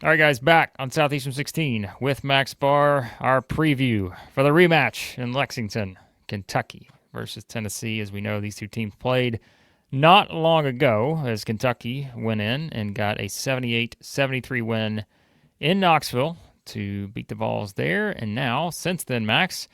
All right, guys, back on Southeastern 16 with Max Barr. Our preview for the rematch in Lexington, Kentucky versus Tennessee. As we know, these two teams played not long ago as Kentucky went in and got a 78-73 win in Knoxville to beat the Vols there. And now, since then, Max,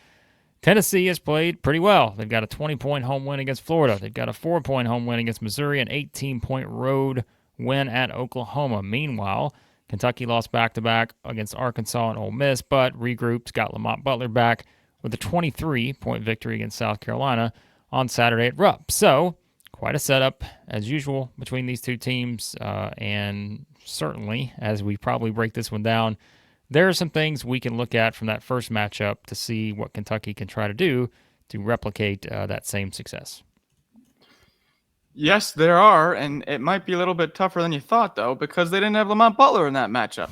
Tennessee has played pretty well. They've got a 20-point home win against Florida. They've got a 4-point home win against Missouri, an 18-point road win at Oklahoma. Meanwhile, Kentucky lost back-to-back against Arkansas and Ole Miss, but regrouped, got Lamont Butler back with a 23-point victory against South Carolina on Saturday at Rupp. So, quite a setup, as usual, between these two teams. And certainly, as we probably break this one down, there are some things we can look at from that first matchup to see what Kentucky can try to do to replicate that same success. Yes, there are, and it might be a little bit tougher than you thought, though, because they didn't have Lamont Butler in that matchup.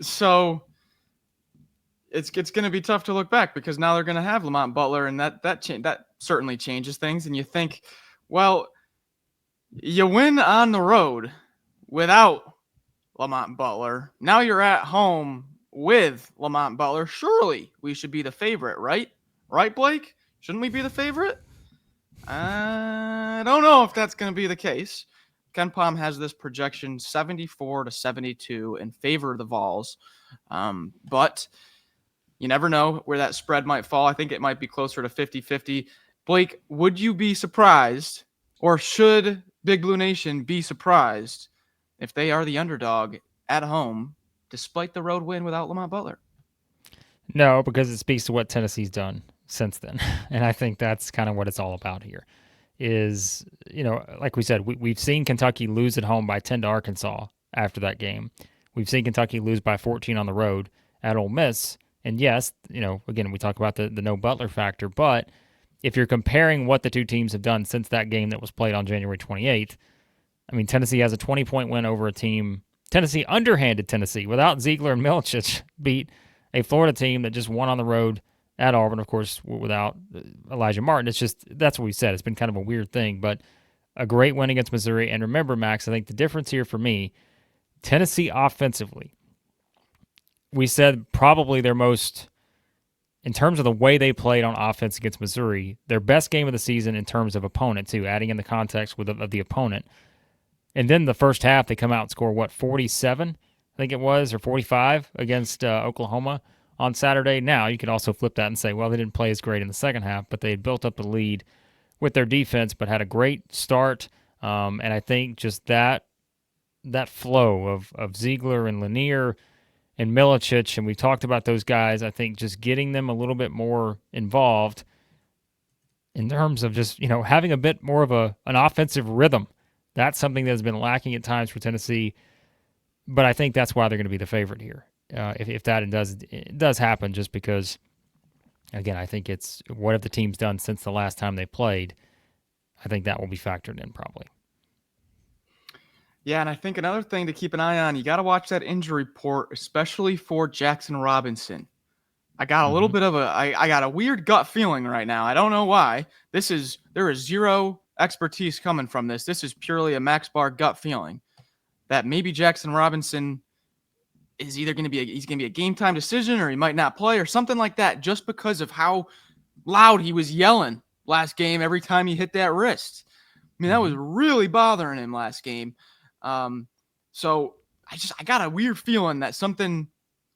So it's going to be tough to look back because now they're going to have Lamont Butler, and that certainly changes things. And you think, well, you win on the road without Lamont Butler. Now you're at home with Lamont Butler. Surely we should be the favorite, right? Right, Blake? Shouldn't we be the favorite? I don't know if that's going to be the case. Ken Pom has this projection 74-72 in favor of the Vols. But you never know where that spread might fall. I think it might be closer to 50-50. Blake, would you be surprised, or should Big Blue Nation be surprised if they are the underdog at home despite the road win without Lamont Butler? No, because it speaks to what Tennessee's done since then. And I think that's kind of what it's all about here is, like we said, we've seen Kentucky lose at home by 10 to Arkansas after that game. We've seen Kentucky lose by 14 on the road at Ole Miss. And yes, again, we talk about the no Butler factor, but if you're comparing what the two teams have done since that game that was played on January 28th, I mean, Tennessee has a 20-point win over a team. Tennessee underhanded Tennessee without Ziegler and Milicic, beat a Florida team that just won on the road at Auburn, of course, without Elijah Martin. It's just, that's what we said. It's been kind of a weird thing, but a great win against Missouri. And remember, Max, I think the difference here for me, Tennessee offensively, we said probably their most, in terms of the way they played on offense against Missouri, their best game of the season in terms of opponent, too, adding in the context of the opponent. And then the first half, they come out and score, 47, I think it was, or 45 against Oklahoma on Saturday. Now, you could also flip that and say, well, they didn't play as great in the second half, but they had built up the lead with their defense, but had a great start. And I think just that flow of Ziegler and Lanier and Milicic, and we've talked about those guys, I think just getting them a little bit more involved in terms of just, having a bit more of an offensive rhythm. That's something that's been lacking at times for Tennessee, but I think that's why they're going to be the favorite here. If that it does happen, just because, again, I think it's what have the teams done since the last time they played. I think that will be factored in probably. Yeah, and I think another thing to keep an eye on, you got to watch that injury report, especially for Jackson Robinson. I got a little bit of I got a weird gut feeling right now. I don't know why. There is zero expertise coming from this. This is purely a Max Barr gut feeling that maybe Jackson Robinson is either going to be a game time decision, or he might not play, or something like that, just because of how loud he was yelling last game every time he hit that wrist. I mean, that was really bothering him last game. So I got a weird feeling that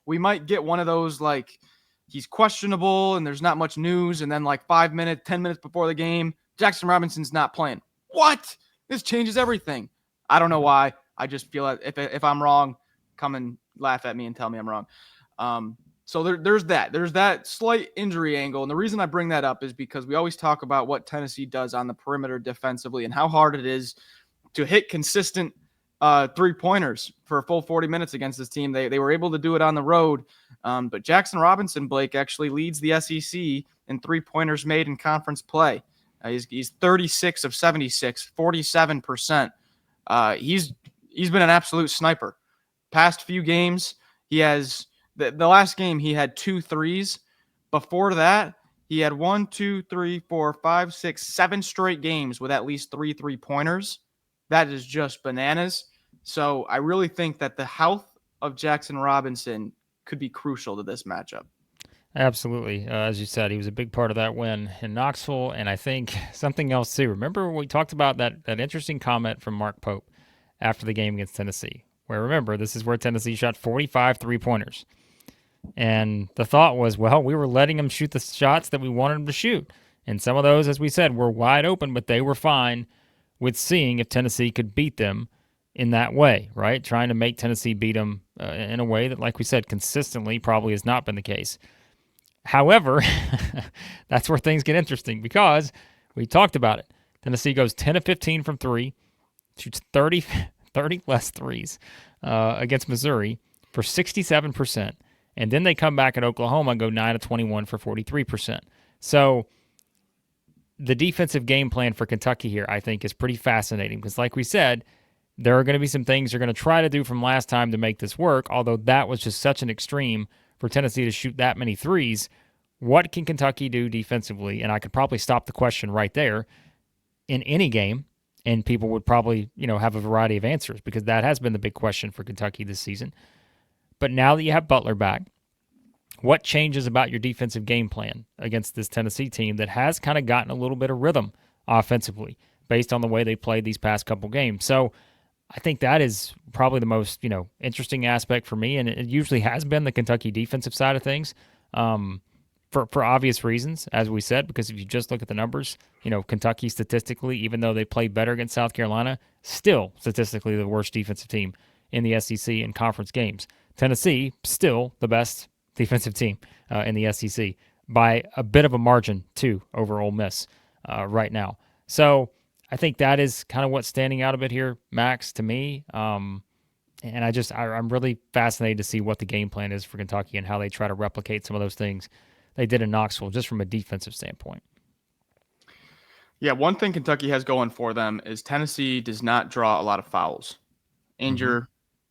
we might get one of those, like, he's questionable and there's not much news, and then like 10 minutes before the game, Jackson Robinson's not playing. What? This changes everything. I don't know why. I just feel like if I'm wrong, come and laugh at me and tell me I'm wrong. So there's that slight injury angle. And the reason I bring that up is because we always talk about what Tennessee does on the perimeter defensively and how hard it is to hit consistent three-pointers for a full 40 minutes against this team. They were able to do it on the road. But Jackson Robinson, Blake, actually leads the SEC in three-pointers made in conference play. He's 36 of 76, 47%. He's been an absolute sniper. Past few games, he has the last game he had 2 threes. Before that, he had 1, 2, 3, 4, 5, 6, 7 straight games with at least 3 3-pointers. That is just bananas. So I really think that the health of Jackson Robinson could be crucial to this matchup. Absolutely. As you said, he was a big part of that win in Knoxville. And I think something else too. Remember we talked about that interesting comment from Mark Pope after the game against Tennessee, where remember, this is where Tennessee shot 45 3-pointers. And the thought was, well, we were letting them shoot the shots that we wanted them to shoot. And some of those, as we said, were wide open, but they were fine with seeing if Tennessee could beat them in that way, right? Trying to make Tennessee beat them in a way that, like we said, consistently probably has not been the case. However, that's where things get interesting because we talked about it. Tennessee goes 10 of 15 from three, shoots 30 less threes against Missouri for 67%. And then they come back at Oklahoma and go 9 of 21 for 43%. So the defensive game plan for Kentucky here, I think, is pretty fascinating because, like we said, there are going to be some things they're going to try to do from last time to make this work, although that was just such an extreme for Tennessee to shoot that many threes. What can Kentucky do defensively? And I could probably stop the question right there in any game, and people would probably, have a variety of answers because that has been the big question for Kentucky this season. But now that you have Butler back, what changes about your defensive game plan against this Tennessee team that has kind of gotten a little bit of rhythm offensively based on the way they played these past couple games? So I think that is probably the most, interesting aspect for me, and it usually has been the Kentucky defensive side of things, for obvious reasons, as we said, because if you just look at the numbers, Kentucky statistically, even though they played better against South Carolina, still statistically the worst defensive team in the SEC in conference games. Tennessee, still the best defensive team in the SEC by a bit of a margin, too, over Ole Miss right now. So I think that is kind of what's standing out a bit here, Max, to me. And I'm really fascinated to see what the game plan is for Kentucky and how they try to replicate some of those things they did in Knoxville, just from a defensive standpoint. Yeah, one thing Kentucky has going for them is Tennessee does not draw a lot of fouls. And you're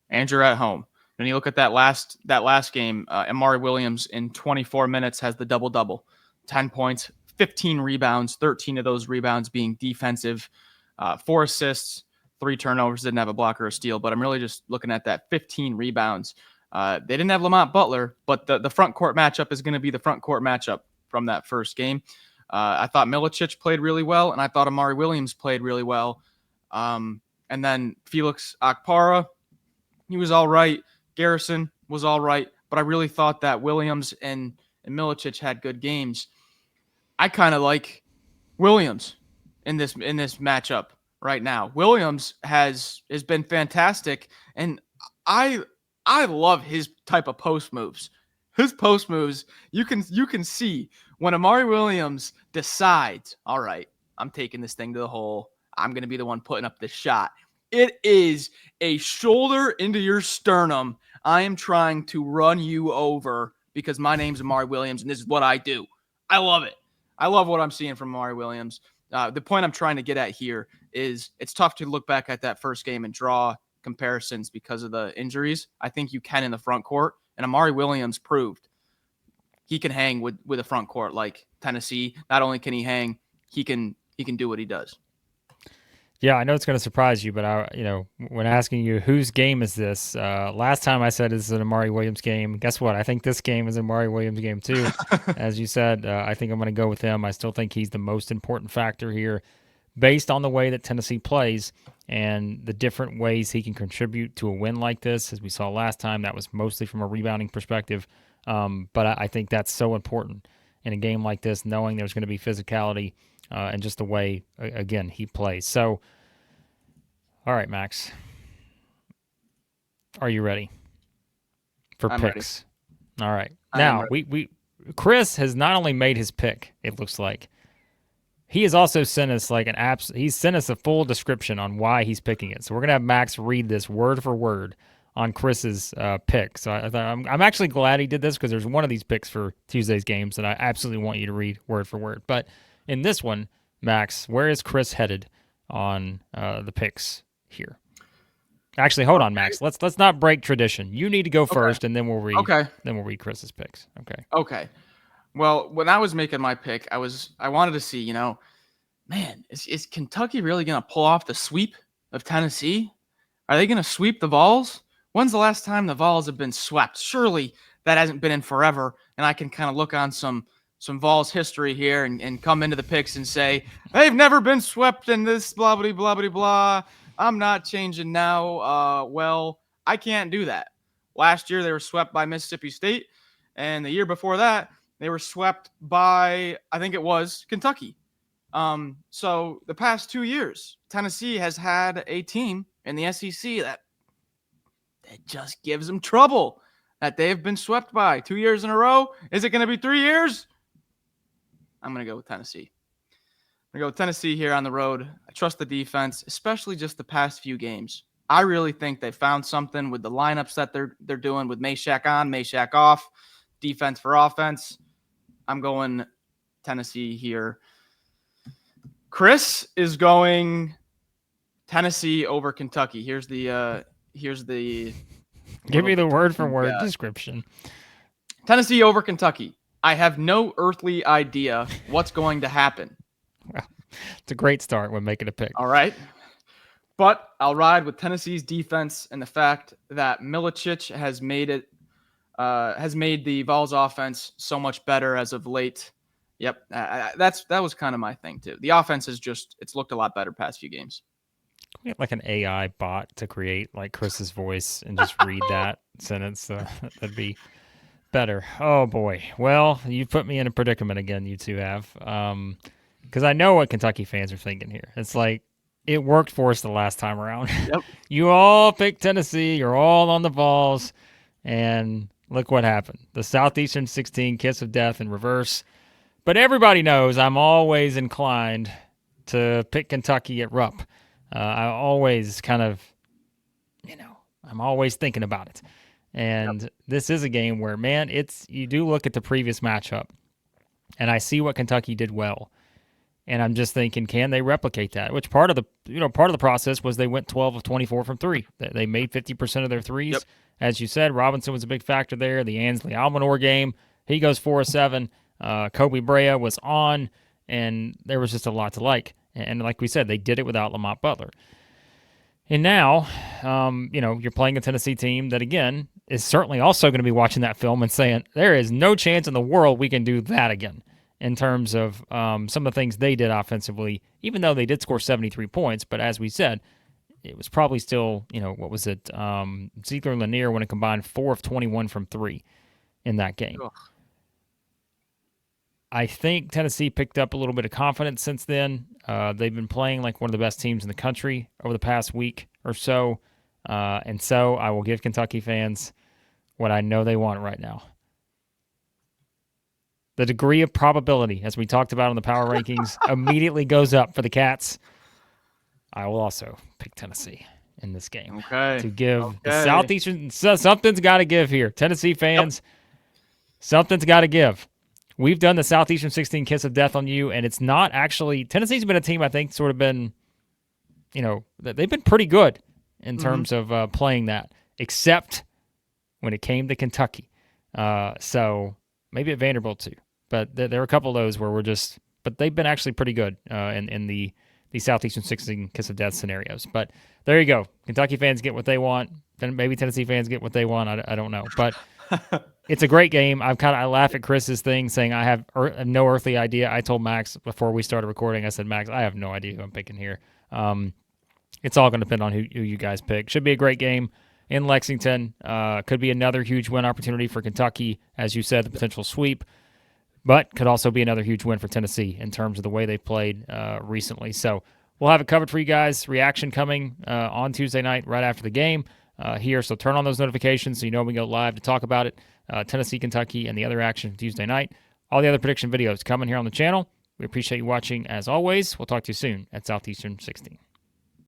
at home. When you look at that last game, Amari Williams in 24 minutes has the double-double, 10 points, 15 rebounds, 13 of those rebounds being defensive, 4 assists, 3 turnovers, didn't have a block or a steal, but I'm really just looking at that 15 rebounds. They didn't have Lamont Butler, but the front court matchup is going to be the front court matchup from that first game. I thought Milicic played really well, and I thought Amari Williams played really well. And then Felix Akpara, he was all right. Garrison was all right, but I really thought that Williams and Milicic had good games. I kind of like Williams in this matchup right now. Williams has been fantastic, and I love his type of post moves. His post moves, you can see when Amari Williams decides, all right, I'm taking this thing to the hole. I'm going to be the one putting up this shot. It is a shoulder into your sternum. I am trying to run you over because my name's Amari Williams, and this is what I do. I love it. I love what I'm seeing from Amari Williams. The point I'm trying to get at here is it's tough to look back at that first game and draw comparisons because of the injuries. I think you can in the front court, and Amari Williams proved he can hang with a front court like Tennessee. Not only can he hang, he can do what he does. Yeah, I know it's going to surprise you, but when asking you whose game is this, last time I said it's an Amari Williams game. Guess what? I think this game is an Amari Williams game too. As you said, I think I'm going to go with him. I still think he's the most important factor here, based on the way that Tennessee plays and the different ways he can contribute to a win like this. As we saw last time, that was mostly from a rebounding perspective, but I think that's so important in a game like this, knowing there's going to be physicality. And just the way, again, he plays. So, all right, Max. Are you ready for I'm picks? Ready. All right. Now, Chris has not only made his pick, it looks like, he has also sent us he's sent us a full description on why he's picking it. So we're going to have Max read this word for word on Chris's pick. So I'm actually glad he did this because there's one of these picks for Tuesday's games that I absolutely want you to read word for word. But in this one, Max, where is Chris headed on the picks here? Actually, hold on, Max. Let's not break tradition. You need to go first, and then we'll read. Okay. Then we'll read Chris's picks. Okay. Okay. Well, when I was making my pick, I wanted to see, man, is Kentucky really going to pull off the sweep of Tennessee? Are they going to sweep the Vols? When's the last time the Vols have been swept? Surely that hasn't been in forever, and I can kind of look on some Vols history here and come into the picks and say, they've never been swept in this blah, blah, blah, blah, blah. I'm not changing now. Well, I can't do that. Last year, they were swept by Mississippi State, and the year before that, they were swept by, I think it was, Kentucky. So the past 2 years, Tennessee has had a team in the SEC that just gives them trouble, that they've been swept by 2 years in a row. Is it going to be 3 years? I'm going to go with Tennessee. I'm going to go with Tennessee here on the road. I trust the defense, especially just the past few games. I really think they found something with the lineups that they're doing with Meshack on, Meshack off, defense for offense. I'm going Tennessee here. Chris is going Tennessee over Kentucky. Here's the give me the word for word description. Tennessee over Kentucky. I have no earthly idea what's going to happen. Well, it's a great start when making a pick. All right. But I'll ride with Tennessee's defense and the fact that Milicic has made the Vols offense so much better as of late. Yep, that was kind of my thing too. The offense it's looked a lot better past few games. We have like an AI bot to create like Chris's voice and just read that sentence. That'd be better. Oh boy. Well, you put me in a predicament again. You two have, because I know what Kentucky fans are thinking here. It's like it worked for us the last time around. Yep. You all picked Tennessee. You're all on the Vols, and look what happened. The Southeastern 16 kiss of death in reverse. But everybody knows I'm always inclined to pick Kentucky at Rupp. I always kind of, I'm always thinking about it. And This is a game where, man, you do look at the previous matchup, and I see what Kentucky did well. And I'm just thinking, can they replicate that? Which part of the process was they went 12 of 24 from three. They made 50% of their threes. Yep. As you said, Robinson was a big factor there. The Ansley Almanor game, he goes 4 of 7. Kobe Brea was on, and there was just a lot to like. And like we said, they did it without Lamont Butler. And now, you're playing a Tennessee team that, again, is certainly also going to be watching that film and saying, there is no chance in the world we can do that again in terms of some of the things they did offensively, even though they did score 73 points. But as we said, it was probably still, what was it? Ziegler and Lanier when it combined 4 of 21 from 3 in that game. Ugh. I think Tennessee picked up a little bit of confidence since then. They've been playing like one of the best teams in the country over the past week or so. And so I will give Kentucky fans what I know they want right now. The degree of probability, as we talked about in the power rankings, immediately goes up for the Cats. I will also pick Tennessee in this game. Okay. To give the Southeastern, something's got to give here. Tennessee fans, something's got to give. We've done the Southeastern 16 kiss of death on you, and it's not actually – Tennessee's been a team I think sort of been – they've been pretty good in terms of playing that, except when it came to Kentucky. So maybe at Vanderbilt too. But there are a couple of those where we're just – but they've been actually pretty good in the Southeastern 16 kiss of death scenarios. But there you go. Kentucky fans get what they want. Then maybe Tennessee fans get what they want. I don't know. But – it's a great game. I laugh at Chris's thing saying I have no earthly idea. I told Max before we started recording, I said, Max, I have no idea who I'm picking here. It's all going to depend on who you guys pick. Should be a great game in Lexington. Could be another huge win opportunity for Kentucky, as you said, the potential sweep. But could also be another huge win for Tennessee in terms of the way they've played recently. So we'll have it covered for you guys. Reaction coming on Tuesday night right after the game. Here, so turn on those notifications so you know we go live to talk about it. Tennessee, Kentucky, and the other action Tuesday night. All the other prediction videos coming here on the channel. We appreciate you watching as always. We'll talk to you soon at Southeastern 16.